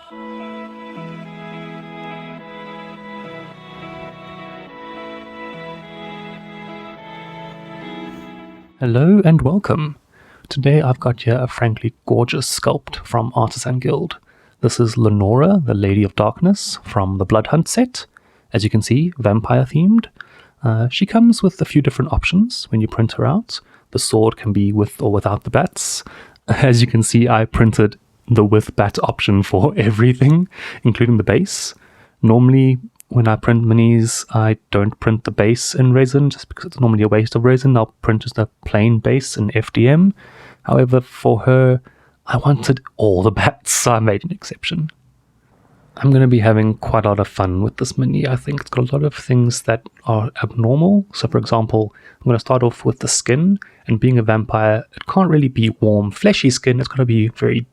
Hello and welcome. Today I've got here a frankly gorgeous sculpt from Artisan Guild. This is Lenora, the Lady of Darkness, from the Bloodhunt set. As you can see, vampire themed. She comes with a few different options when you print her out. The sword can be with or without the bats. As you can see, I printed the with bat option for everything, including the base. Normally, when I print minis, I don't print the base in resin just because it's normally a waste of resin. I'll print just a plain base in FDM. However, for her, I wanted all the bats, so I made an exception. I'm going to be having quite a lot of fun with this mini. I think it's got a lot of things that are abnormal. So for example, I'm going to start off with the skin, and being a vampire, it can't really be warm, fleshy skin. It's got to be very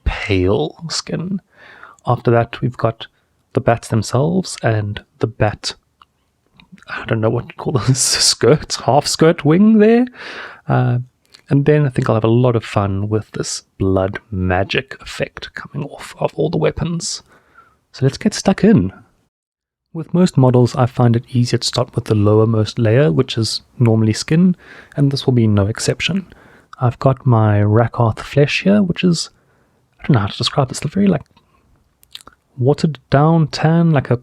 pale skin. After that, we've got the bats themselves and the bat, I don't know what you call this, skirt, half skirt wing there. And then I think I'll have a lot of fun with this blood magic effect coming off of all the weapons. So let's get stuck in. With most models, I find it easier to start with the lowermost layer, which is normally skin, and this will be no exception. I've got my Rakarth flesh here, which is, I don't know how to describe this, very like watered down tan, like a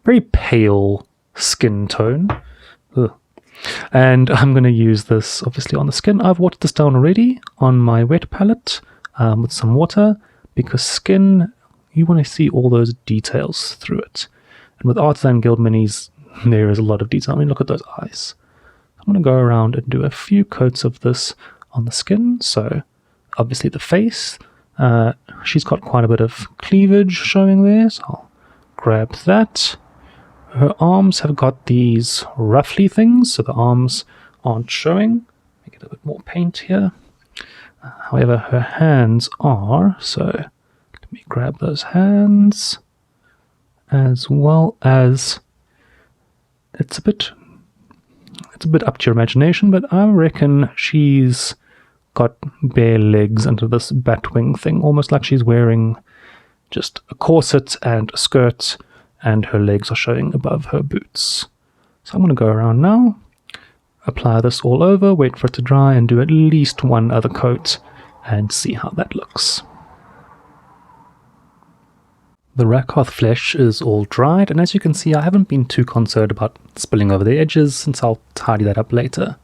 very pale skin tone. Ugh. And I'm going to use this obviously on the skin. I've watered this down already on my wet palette with some water, because skin, you want to see all those details through it. And with Artisan Guild minis, there is a lot of detail. I mean, look at those eyes. I'm going to go around and do a few coats of this on the skin. So obviously the face, she's got quite a bit of cleavage showing there, so I'll grab that. Her arms have got these ruffly things, so the arms aren't showing. Make it a bit more paint here. However, her hands are, so let me grab those hands, as well as it's a bit up to your imagination, but I reckon she's got bare legs under this batwing thing, almost like she's wearing just a corset and a skirt, and her legs are showing above her boots. So I'm going to go around now, apply this all over, wait for it to dry, and do at least one other coat and see how that looks. The Rakarth flesh is all dried, and as you can see, I haven't been too concerned about spilling over the edges, since I'll tidy that up later.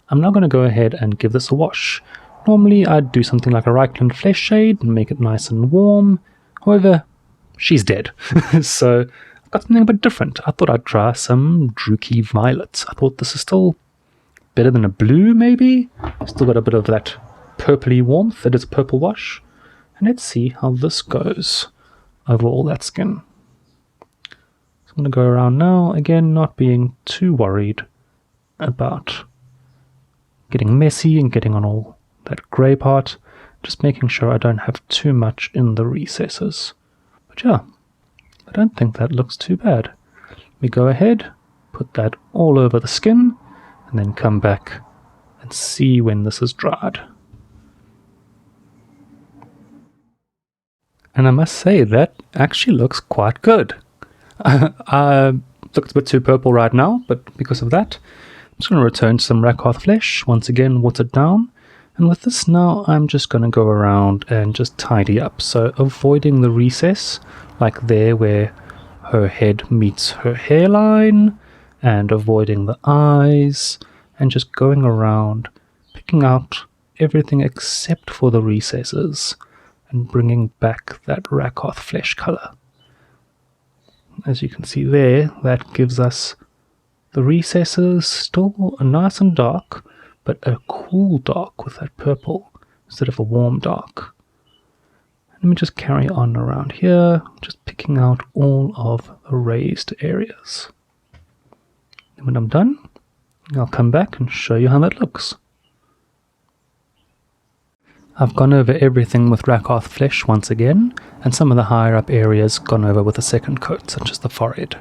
I'm now going to go ahead and give this a wash. Normally I'd do something like a Reichland flesh shade and make it nice and warm. However, she's dead. So I've got something a bit different. I thought I'd try some Druchii Violet. I thought this is still better than a blue, maybe. Still got a bit of that purpley warmth. It is a purple wash. And let's see how this goes over all that skin. So I'm going to go around now, again, not being too worried about getting messy and getting on all that grey part, just making sure I don't have too much in the recesses. But yeah, I don't think that looks too bad. We go ahead, put that all over the skin, and then come back and see when this is dried. And I must say, that actually looks quite good. Looks a bit too purple right now, but because of that, I'm just going to return to some Rakarth flesh, once again watered down, and with this now I'm just going to go around and just tidy up, so avoiding the recess, like there where her head meets her hairline, and avoiding the eyes, and just going around, picking out everything except for the recesses, and bringing back that Rakarth flesh colour. As you can see there, that gives us the recesses still nice and dark, but a cool dark with that purple instead of a warm dark. Let me just carry on around here, just picking out all of the raised areas. And when I'm done, I'll come back and show you how that looks. I've gone over everything with Rakarth flesh once again, and some of the higher up areas gone over with a second coat, such as the forehead.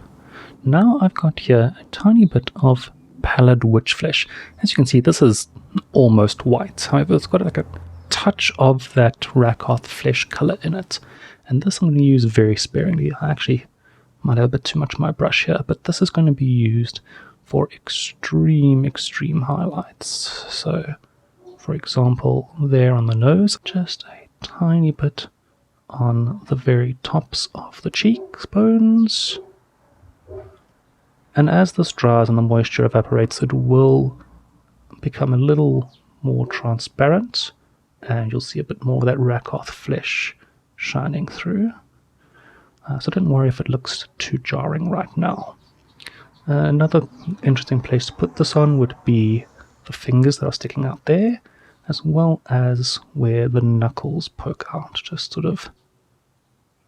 Now I've got here a tiny bit of pallid witch flesh. As you can see, this is almost white. However, it's got like a touch of that Rakoth flesh color in it. And this I'm going to use very sparingly. I actually might have a bit too much of my brush here, but this is going to be used for extreme highlights. So, for example, there on the nose, just a tiny bit on the very tops of the cheekbones. And as this dries and the moisture evaporates, it will become a little more transparent, and you'll see a bit more of that Rakoth flesh shining through. So don't worry if it looks too jarring right now. Another interesting place to put this on would be the fingers that are sticking out there, as well as where the knuckles poke out. Just sort of,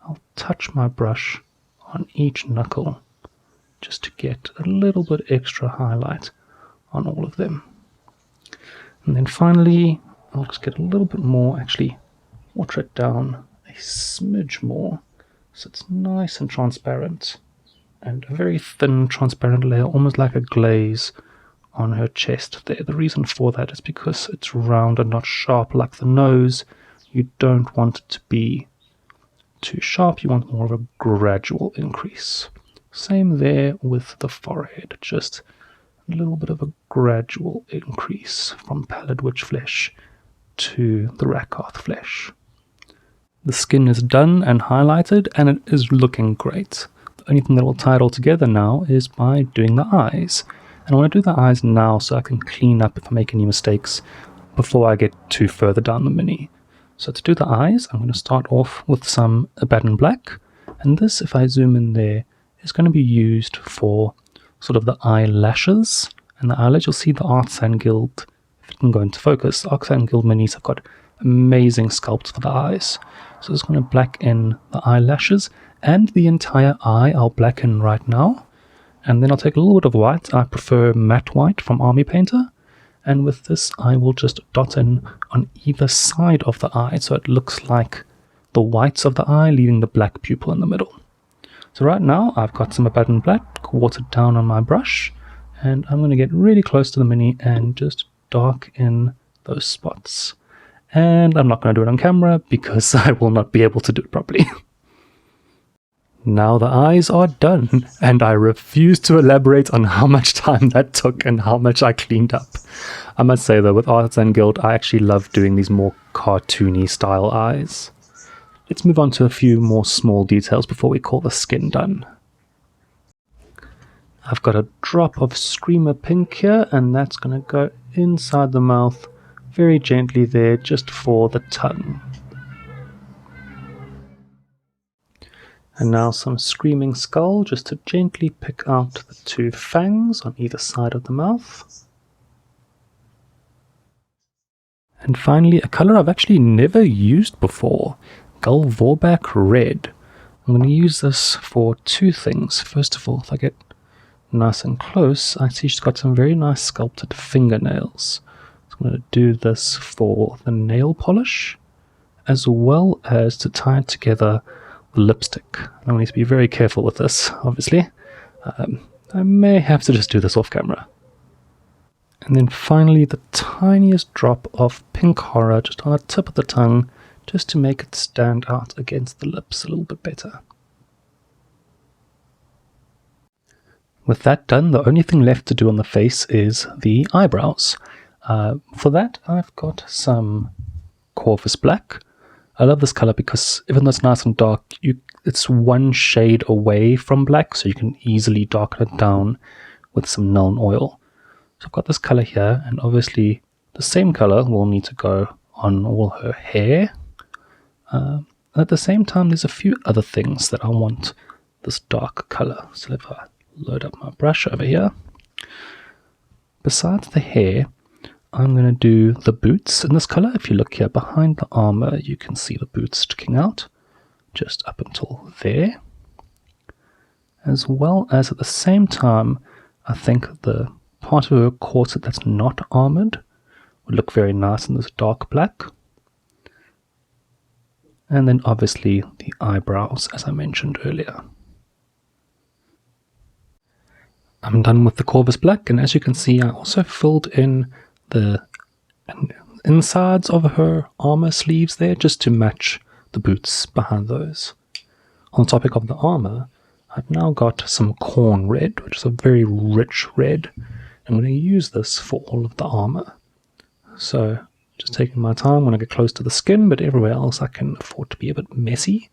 I'll touch my brush on each knuckle just to get a little bit extra highlight on all of them. And then finally, I'll just get a little bit more, actually water it down a smidge more, so it's nice and transparent, and a very thin transparent layer, almost like a glaze on her chest there. The reason for that is because it's round and not sharp like the nose. You don't want it to be too sharp, you want more of a gradual increase. Same there with the forehead, just a little bit of a gradual increase from pallid witch flesh to the Rakoth flesh. The skin is done and highlighted, and it is looking great. The only thing that will tie it all together now is by doing the eyes. And I want to do the eyes now so I can clean up if I make any mistakes before I get too further down the mini. So to do the eyes, I'm going to start off with some Abaddon Black, and this, if I zoom in there, is going to be used for sort of the eyelashes. And the eyelash, you'll see the Artisan Guild, if it can go into focus, the Artisan Guild minis have got amazing sculpts for the eyes. So I'm just going to black in the eyelashes, and the entire eye I'll blacken right now. And then I'll take a little bit of white. I prefer matte white from Army Painter. And with this, I will just dot in on either side of the eye, so it looks like the whites of the eye, leaving the black pupil in the middle. So right now, I've got some Abaddon Black watered down on my brush, and I'm going to get really close to the mini and just dark in those spots. And I'm not going to do it on camera because I will not be able to do it properly. Now the eyes are done, and I refuse to elaborate on how much time that took and how much I cleaned up. I must say though, with Artisan Guild, I actually love doing these more cartoony style eyes. Let's move on to a few more small details before we call the skin done. I've got a drop of Screamer Pink here, and that's going to go inside the mouth very gently there, just for the tongue. And now some Screaming Skull, just to gently pick out the two fangs on either side of the mouth. And finally, a color I've actually never used before, Gull Vorback Red. I'm going to use this for two things. First of all, if I get nice and close, I see she's got some very nice sculpted fingernails. So I'm going to do this for the nail polish, as well as to tie it together lipstick. I need to be very careful with this, obviously. I may have to just do this off camera. And then finally the tiniest drop of Pink Horror just on the tip of the tongue, just to make it stand out against the lips a little bit better. With that done, the only thing left to do on the face is the eyebrows. For that, I've got some Corvus Black. I love this color because even though it's nice and dark, it's one shade away from black, so you can easily darken it down with some Nuln Oil. So I've got this color here, and obviously the same color will need to go on all her hair. At the same time, there's a few other things that I want this dark color. So if I load up my brush over here, besides the hair, I'm going to do the boots in this color. If you look here behind the armor, you can see the boots sticking out just up until there. As well as at the same time, I think the part of her corset that's not armored would look very nice in this dark black. And then obviously the eyebrows, as I mentioned earlier. I'm done with the Corvus Black, and as you can see, I also filled in the insides of her armor sleeves there, just to match the boots behind those. On the topic of the armor, I've now got some corn red, which is a very rich red. I'm going to use this for all of the armor. So, just taking my time when I get close to the skin, but everywhere else I can afford to be a bit messy.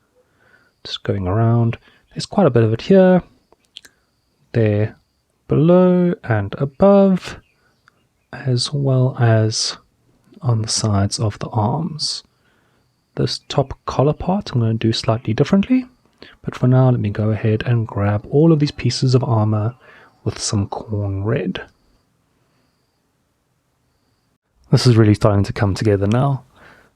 Just going around. There's quite a bit of it here, there, below and above, as well as on the sides of the arms. This top collar part I'm going to do slightly differently, but for now let me go ahead and grab all of these pieces of armor with some corn red. This is really starting to come together now.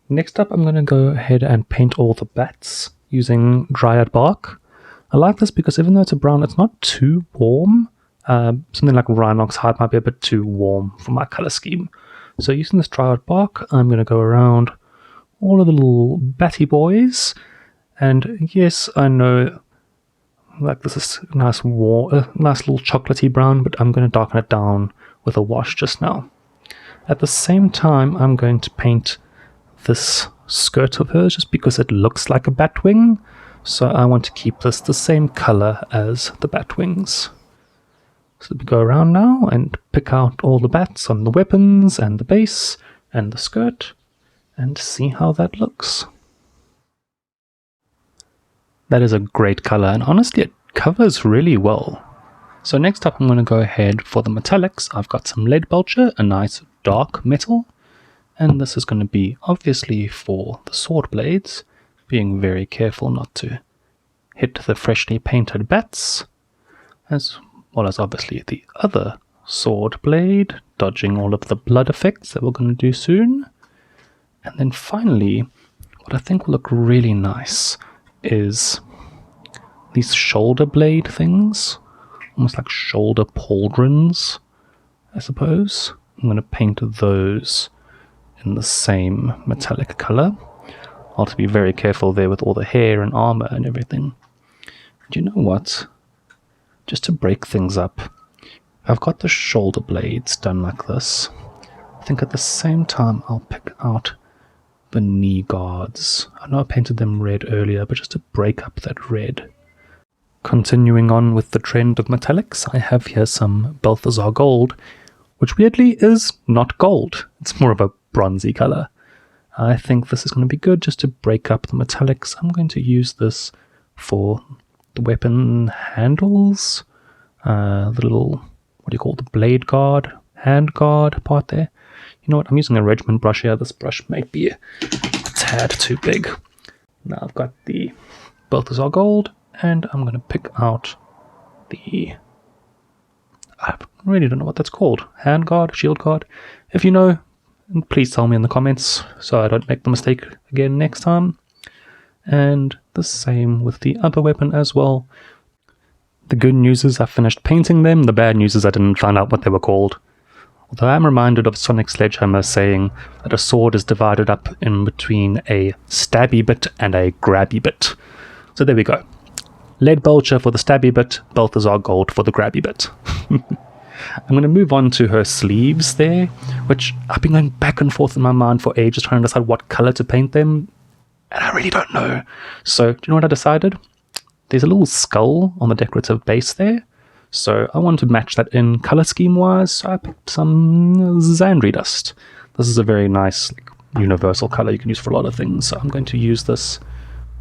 Next up I'm going to go ahead and paint all the bats using dryad bark. I like this because even though it's a brown, it's not too warm. Something like Rhinox hide might be a bit too warm for my color scheme. So using this dryad bark, I'm going to go around all of the little batty boys. And yes, I know like this is nice little chocolatey brown, but I'm going to darken it down with a wash just now. At the same time, I'm going to paint this skirt of hers just because it looks like a bat wing. So I want to keep this the same color as the bat wings. So we go around now and pick out all the bats on the weapons and the base and the skirt and see how that looks. That is a great color, and honestly it covers really well. So next up I'm going to go ahead for the metallics. I've got some lead belcher, a nice dark metal, and this is going to be obviously for the sword blades, being very careful not to hit the freshly painted bats, as well as obviously the other sword blade, dodging all of the blood effects that we're going to do soon. And then finally, what I think will look really nice is these shoulder blade things, almost like shoulder pauldrons, I suppose. I'm going to paint those in the same metallic color. I'll have to be very careful there with all the hair and armor and everything. And you know what? Just to break things up, I've got the shoulder blades done like this. I think at the same time I'll pick out the knee guards. I know I painted them red earlier, but just to break up that red. Continuing on with the trend of metallics, I have here some Balthazar gold, which weirdly is not gold. It's more of a bronzy color. I think this is going to be good just to break up the metallics. I'm going to use this for the weapon handles, the little, what do you call it, the blade guard, hand guard part there. You know what, I'm using a regiment brush here. This brush might be a tad too big. Now I've got the Balthazar gold, and I'm going to pick out the, I really don't know what that's called, hand guard, shield guard. If you know, please tell me in the comments so I don't make the mistake again next time. And the same with the other weapon as well. The good news is I finished painting them. The bad news is I didn't find out what they were called. Although I'm reminded of Sonic Sledgehammer saying that a sword is divided up in between a stabby bit and a grabby bit. So there we go. Lead Belcher for the stabby bit, Balthazar Gold for the grabby bit. I'm going to move on to her sleeves there, which I've been going back and forth in my mind for ages trying to decide what color to paint them, and I really don't know. So, do you know what I decided? There's a little skull on the decorative base there, so I want to match that in color scheme wise, so I picked some Xandri dust. This is a very nice universal color you can use for a lot of things, so I'm going to use this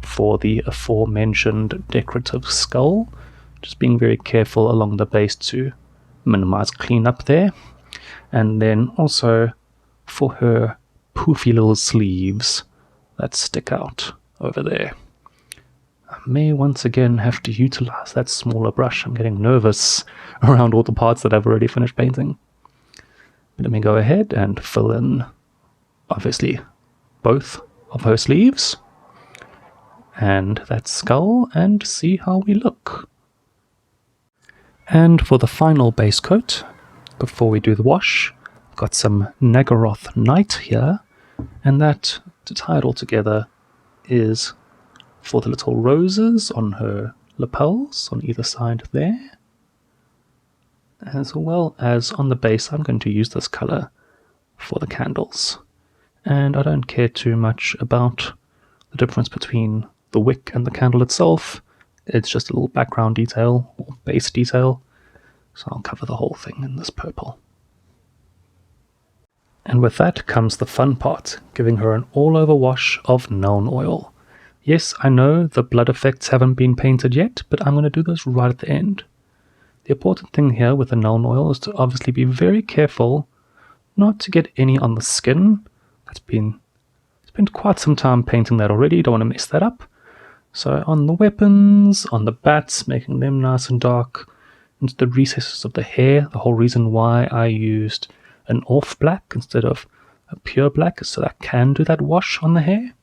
for the aforementioned decorative skull, just being very careful along the base to minimize cleanup there. And then also for her poofy little sleeves that stick out over there, I may once again have to utilize that smaller brush. I'm getting nervous around all the parts that I've already finished painting. But let me go ahead and fill in obviously both of her sleeves and that skull and see how we look. And for the final base coat, before we do the wash, I've got some Nagaroth Knight here, and that, to tie it all together, is for the little roses on her lapels on either side there, as well as on the base. I'm going to use this color for the candles. and I don't care too much about the difference between the wick and the candle itself. It's just a little background detail or base detail, so I'll cover the whole thing in this purple. And with that comes the fun part, giving her an all-over wash of Nuln Oil. Yes, I know the blood effects haven't been painted yet, but I'm going to do this right at the end. The important thing here with the Nuln Oil is to obviously be very careful not to get any on the skin. It's been quite some time painting that already, don't want to mess that up. So on the weapons, on the bats, making them nice and dark, into the recesses of the hair. The whole reason why I used an off black instead of a pure black is so that I can do that wash on the hair.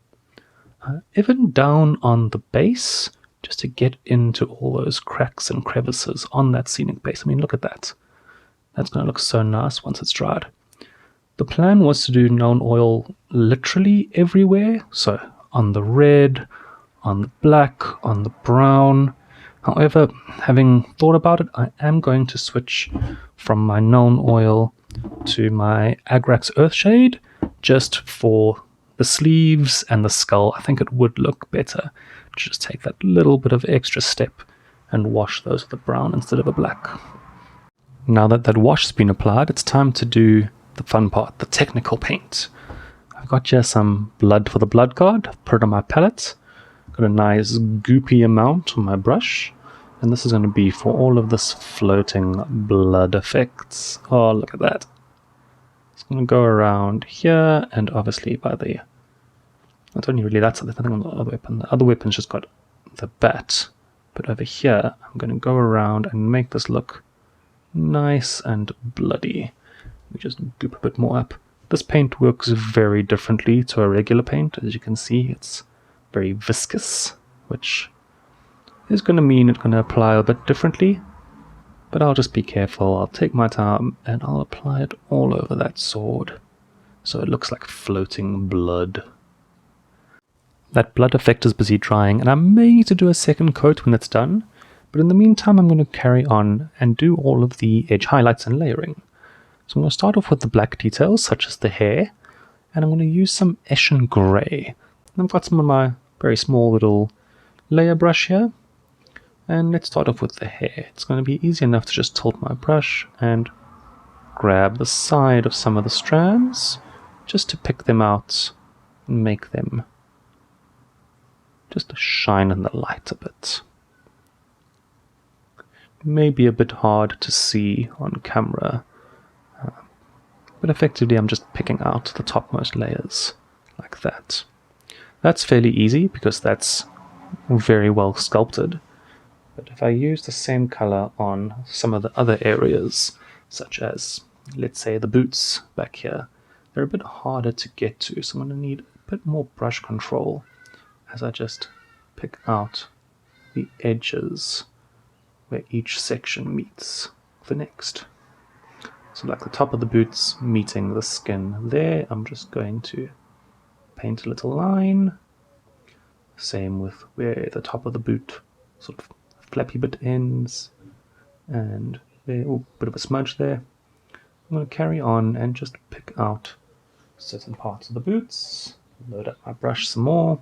Even down on the base, just to get into all those cracks and crevices on that scenic base. I mean, look at that. That's going to look so nice once it's dried. The plan was to do Nuln Oil literally everywhere. So on the red, on the black, on the brown. However, having thought about it, I am going to switch from my Nuln Oil to my Agrax Earthshade just for the sleeves and the skull. I think it would look better to just take that little bit of extra step and wash those with a brown instead of a black. Now that that wash has been applied, it's time to do the fun part, the technical paint. I've got here some blood for the blood card, put it on my palette, got a nice goopy amount on my brush, and this is going to be for all of this floating blood effects. Oh, look at that. It's going to go around here, and obviously by the... Not only really that's there's nothing on the other weapon. The other weapon's just got the bat. But over here, I'm going to go around and make this look nice and bloody. We just goop a bit more up. This paint works very differently to a regular paint. As you can see, it's very viscous, which is going to mean it's going to apply a bit differently. But I'll just be careful. I'll take my time and I'll apply it all over that sword, so it looks like floating blood. That blood effect is busy drying, and I may need to do a second coat when it's done, but in the meantime I'm going to carry on and do all of the edge highlights and layering. So I'm going to start off with the black details, such as the hair, and I'm going to use some Eshin Grey. And I've got some of my very small little layer brush here, and let's start off with the hair. It's going to be easy enough to just tilt my brush and grab the side of some of the strands, just to pick them out and make them just shine in the light a bit. It may be a bit hard to see on camera, but effectively I'm just picking out the topmost layers like that. That's fairly easy because that's very well sculpted. But if I use the same color on some of the other areas, such as, let's say, the boots back here, they're a bit harder to get to, so I'm going to need a bit more brush control as I just pick out the edges where each section meets the next. So like the top of the boots meeting the skin there, I'm just going to paint a little line. Same with where the top of the boot sort of flappy bit ends, and there, oh, bit of a smudge there. I'm going to carry on and just pick out certain parts of the boots, load up my brush some more,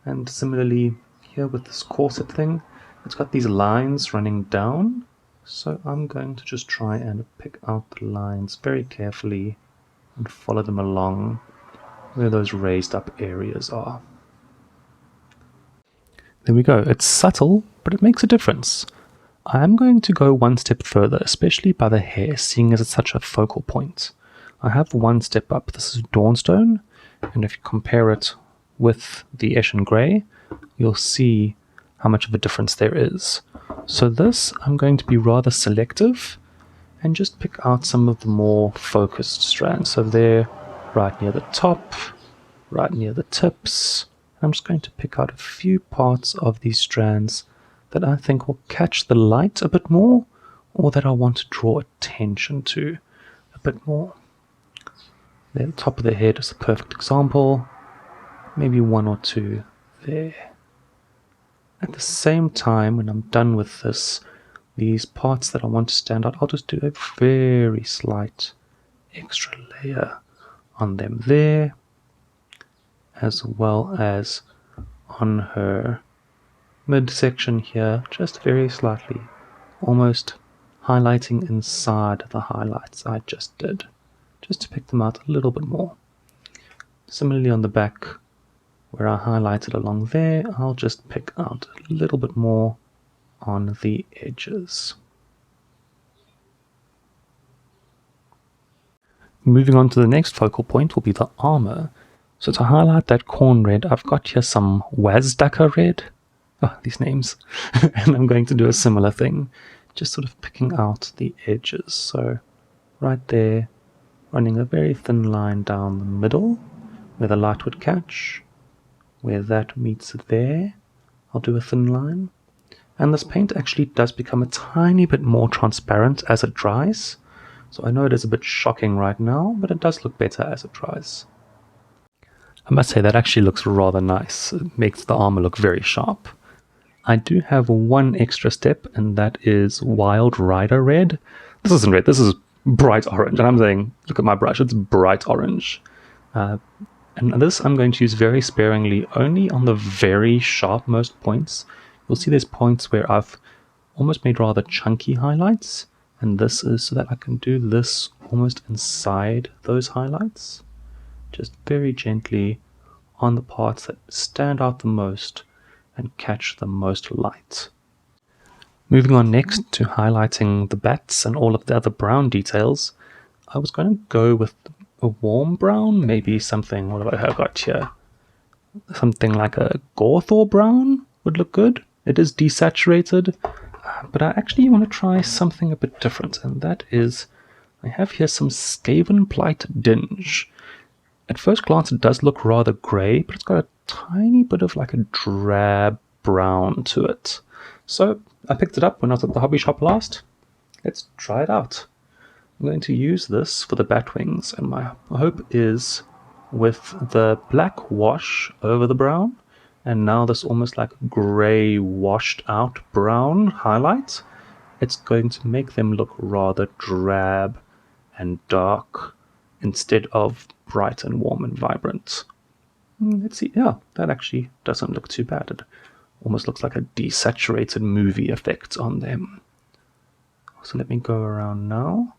and similarly here with this corset thing, it's got these lines running down, so I'm going to just try and pick out the lines very carefully and follow them along where those raised up areas are. There we go. It's subtle, but it makes a difference. I am going to go one step further, especially by the hair, seeing as it's such a focal point. I have one step up. This is Dawnstone, and if you compare it with the Eshin Grey, you'll see how much of a difference there is. So this, I'm going to be rather selective and just pick out some of the more focused strands. So there, right near the top, right near the tips. I'm just going to pick out a few parts of these strands that I think will catch the light a bit more, or that I want to draw attention to a bit more. There, the top of the head is a perfect example. Maybe one or two there. At the same time, when I'm done with this, these parts that I want to stand out, I'll just do a very slight extra layer on them there. as well as on her midsection here, just very slightly, almost highlighting inside the highlights I just did, just to pick them out a little bit more. Similarly on the back, where I highlighted along there, I'll just pick out a little bit more on the edges. Moving on to the next focal point will be the armor. So to highlight that corn red, I've got here some Wazdaka red. Oh, these names. And I'm going to do a similar thing, just sort of picking out the edges. So right there, running a very thin line down the middle, where the light would catch. Where that meets there, I'll do a thin line. And this paint actually does become a tiny bit more transparent as it dries. So I know it is a bit shocking right now, but it does look better as it dries. I must say that actually looks rather nice. It makes the armor look very sharp. I do have one extra step, and that is Wild Rider Red. This isn't red, this is bright orange. And I'm saying, look at my brush, it's bright orange. And this I'm going to use very sparingly, only on the very sharpmost points. You'll see there's points where I've almost made rather chunky highlights. And this is so that I can do this almost inside those highlights. Just very gently on the parts that stand out the most and catch the most light. Moving on next to highlighting the bats and all of the other brown details, I was going to go with a warm brown, maybe something, what have I got here? Something like a Gawthor brown would look good. It is desaturated. But I actually want to try something a bit different, and that is, I have here some Skaven Plight Dinge. At first glance it does look rather grey, but it's got a tiny bit of like a drab brown to it. So I picked it up when I was at the hobby shop last. Let's try it out. I'm going to use this for the bat wings, and my hope is with the black wash over the brown, and now this almost like grey washed out brown highlight, it's going to make them look rather drab and dark instead of bright and warm and vibrant. Let's see, yeah, that actually doesn't look too bad. It almost looks like a desaturated movie effect on them. So let me go around now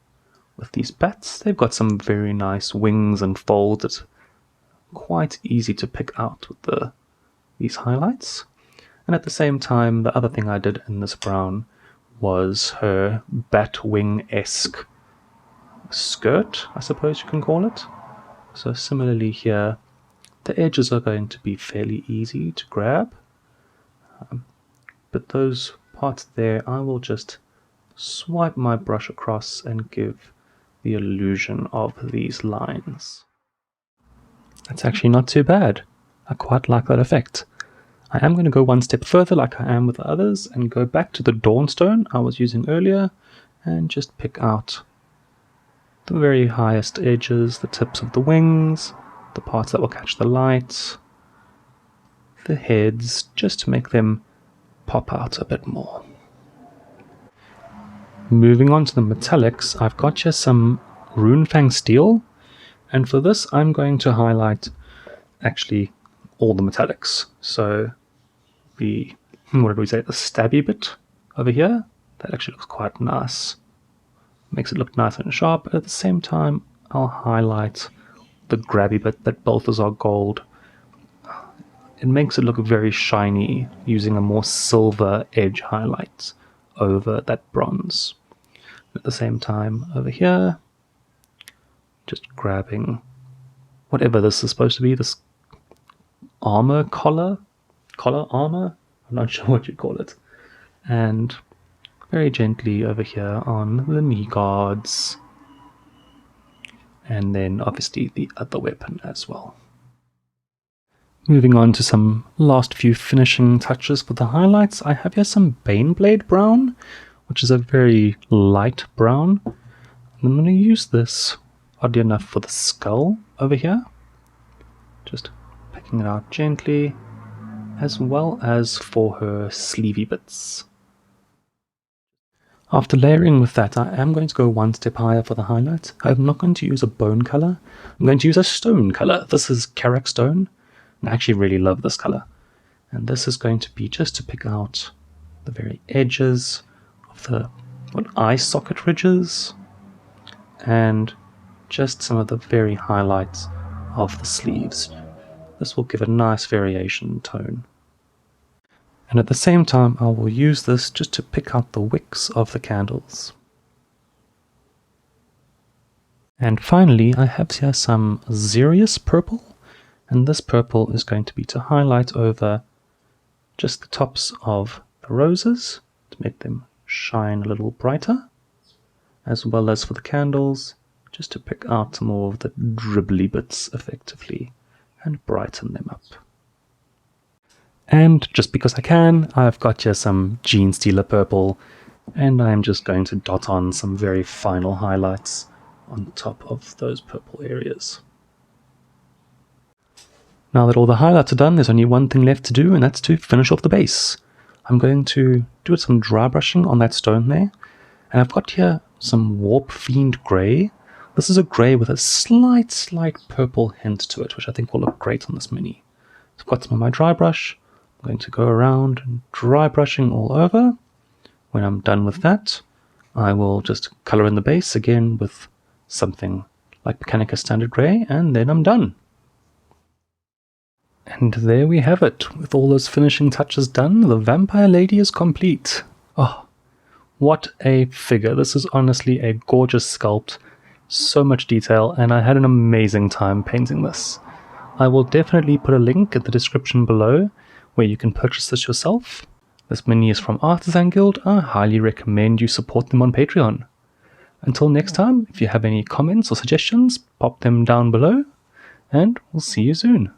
with these bats. They've got some very nice wings and folds. It's quite easy to pick out with these highlights. And at the same time, the other thing I did in this brown was her Batwing-esque skirt, I suppose you can call it. So similarly here, the edges are going to be fairly easy to grab. But those parts there, I will just swipe my brush across and give the illusion of these lines. That's actually not too bad. I quite like that effect. I am going to go one step further like I am with the others and go back to the Dawnstone I was using earlier and just pick out the very highest edges, the tips of the wings, the parts that will catch the light, the heads, just to make them pop out a bit more. Moving on to the metallics, I've got here some Runefang steel, and for this I'm going to highlight actually all the metallics. So the, what did we say, the stabby bit over here, that actually looks quite nice. Makes it look nice and sharp, but at the same time I'll highlight the grabby bit that Balthazar gold. It makes it look very shiny using a more silver edge highlight over that bronze. At the same time over here, just grabbing whatever this is supposed to be, this armor collar armor, I'm not sure what you call it, and very gently over here on the knee guards, and then obviously the other weapon as well. Moving on to some last few finishing touches for the highlights, I have here some Baneblade brown, which is a very light brown. I'm going to use this, oddly enough, for the skull over here. Just picking it out gently, as well as for her sleevey bits. After layering with that, I am going to go one step higher for the highlight. I'm not going to use a bone color. I'm going to use a stone color. This is Karak stone. And I actually really love this color. And this is going to be just to pick out the very edges of the eye socket ridges and just some of the very highlights of the sleeves. This will give a nice variation in tone. And at the same time, I will use this just to pick out the wicks of the candles. And finally, I have here some Xerius purple, and this purple is going to be to highlight over just the tops of the roses to make them shine a little brighter, as well as for the candles, just to pick out more of the dribbly bits effectively and brighten them up. And just because I can, I've got here some Gene Stealer purple, and I'm just going to dot on some very final highlights on top of those purple areas. Now that all the highlights are done, there's only one thing left to do, and that's to finish off the base. I'm going to do some dry brushing on that stone there, and I've got here some Warp Fiend Grey. This is a grey with a slight purple hint to it, which I think will look great on this mini. So I've got some of my dry brush. I'm going to go around and dry brushing all over. When I'm done with that, I will just color in the base again with something like Mechanica Standard Grey, and then I'm done. And there we have it. With all those finishing touches done, the Vampire Lady is complete. Oh, what a figure. This is honestly a gorgeous sculpt. So much detail, and I had an amazing time painting this. I will definitely put a link in the description below where you can purchase this yourself. This mini is from Artisan Guild. I highly recommend you support them on Patreon. Until next time, if you have any comments or suggestions, pop them down below, and we'll see you soon.